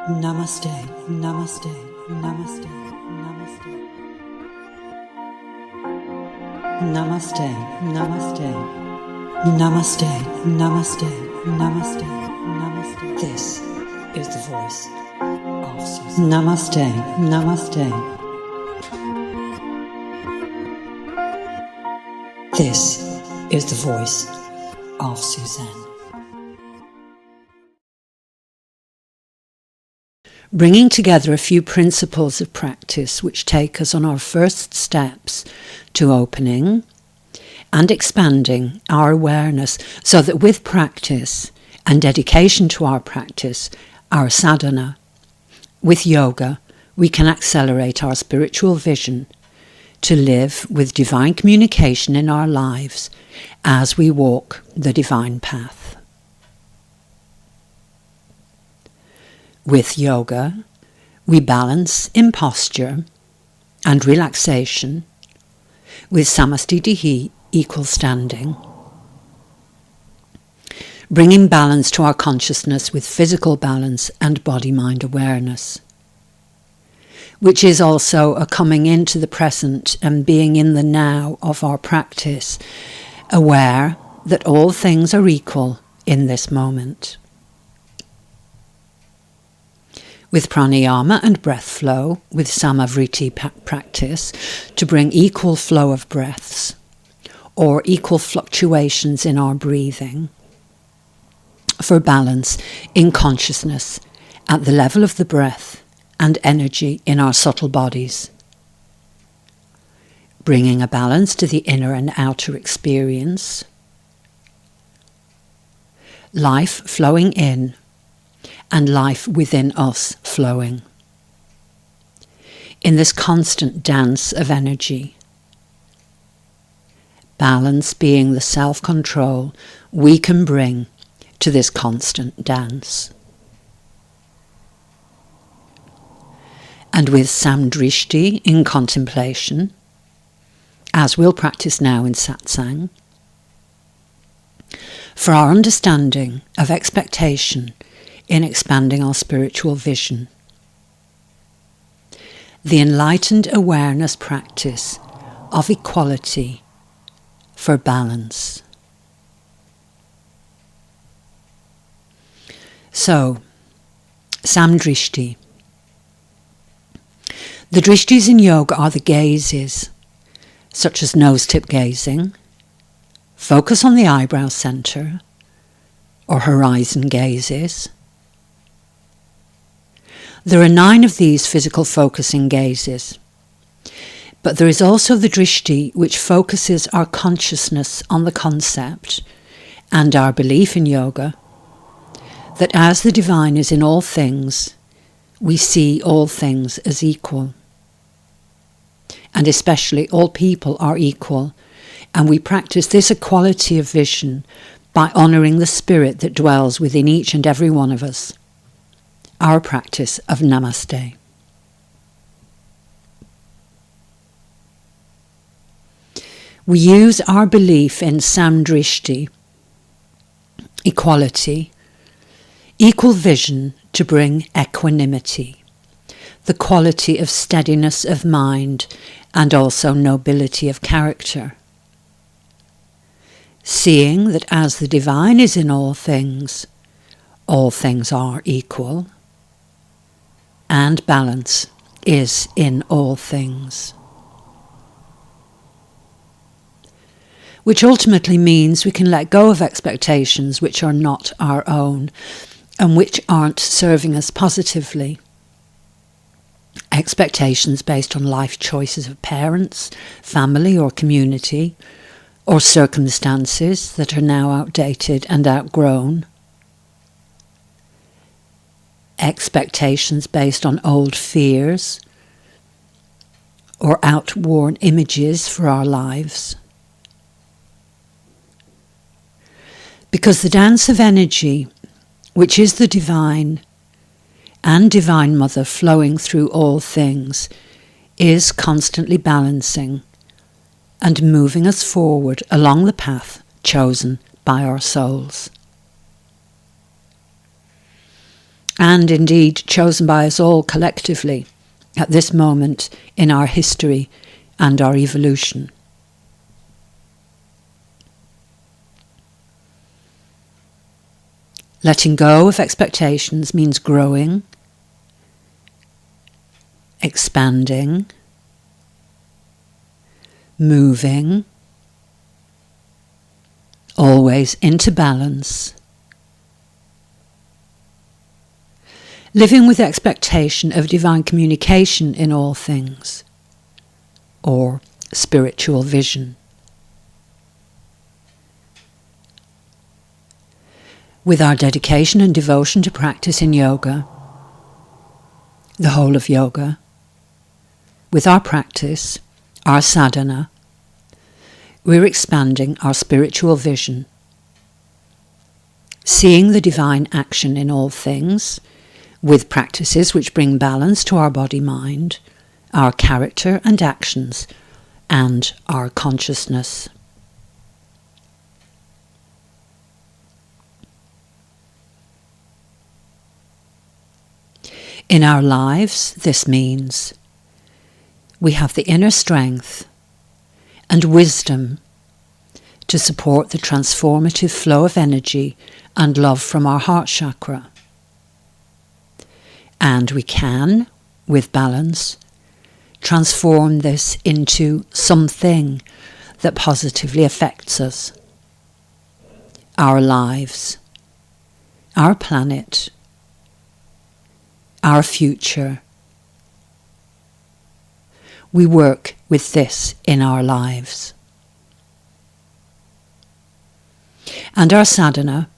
Namaste, Namaste, Namaste, Namaste. Namaste, Namaste, Namaste, Namaste, Namaste, Namaste. This is the voice of SuZen. Namaste, Namaste. This is the voice of SuZen. Bringing together a few principles of practice which take us on our first steps to opening and expanding our awareness, so that with practice and dedication to our practice, our sadhana, with yoga, we can accelerate our spiritual vision to live with divine communication in our lives as we walk the divine path. With yoga, we balance in posture and relaxation with samastitihi, equal standing, bringing balance to our consciousness with physical balance and body-mind awareness, which is also a coming into the present and being in the now of our practice, aware that all things are equal in this moment. With pranayama and breath flow, with samavriti practice, to bring equal flow of breaths, or equal fluctuations in our breathing, for balance in consciousness at the level of the breath and energy in our subtle bodies, bringing a balance to the inner and outer experience, life flowing in, and life within us flowing. In this constant dance of energy, balance being the self-control we can bring to this constant dance. And with samdrishti in contemplation, as we'll practice now in satsang, for our understanding of expectation in expanding our spiritual vision. The enlightened awareness practice of equality for balance. So, samdrishti. The drishtis in yoga are the gazes, such as nose-tip gazing, focus on the eyebrow center, or horizon gazes. There are 9 of these physical focusing gazes, but there is also the drishti which focuses our consciousness on the concept and our belief in yoga that as the divine is in all things, we see all things as equal. And especially all people are equal, and we practice this equality of vision by honouring the spirit that dwells within each and every one of us. Our practice of Namaste. We use our belief in samdrishti, equality, equal vision to bring equanimity, the quality of steadiness of mind and also nobility of character. Seeing that as the divine is in all things are equal, and balance is in all things. Which ultimately means we can let go of expectations which are not our own and which aren't serving us positively. Expectations based on life choices of parents, family or community, or circumstances that are now outdated and outgrown. Expectations based on old fears or outworn images for our lives. Because the dance of energy, which is the divine and Divine Mother flowing through all things, is constantly balancing and moving us forward along the path chosen by our souls. and indeed chosen by us all collectively at this moment in our history and our evolution. Letting go of expectations means growing, expanding, moving, always into balance. Living with expectation of divine communication in all things, or spiritual vision. With our dedication and devotion to practice in yoga, the whole of yoga, with our practice, our sadhana, we're expanding our spiritual vision, seeing the divine action in all things, with practices which bring balance to our body-mind, our character and actions, and our consciousness. In our lives, this means we have the inner strength and wisdom to support the transformative flow of energy and love from our heart chakra. And we can, with balance, transform this into something that positively affects us, our lives, our planet, our future. We work with this in our lives. And our sadhana,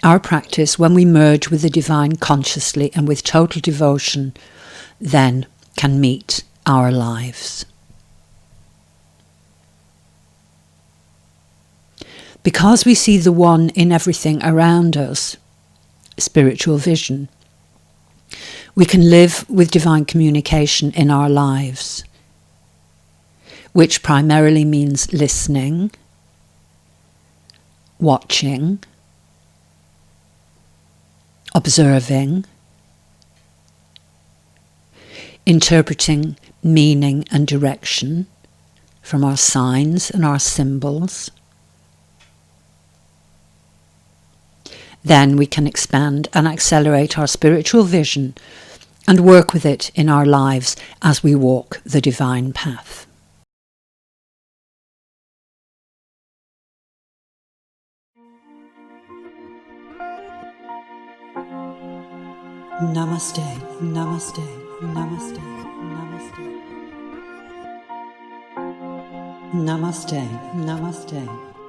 our practice, when we merge with the divine consciously and with total devotion, then can meet our lives. Because we see the one in everything around us, spiritual vision, we can live with divine communication in our lives, which primarily means listening, watching, observing, interpreting meaning and direction from our signs and our symbols. Then we can expand and accelerate our spiritual vision and work with it in our lives as we walk the divine path. Namaste, namaste, namaste, namaste. Namaste, namaste.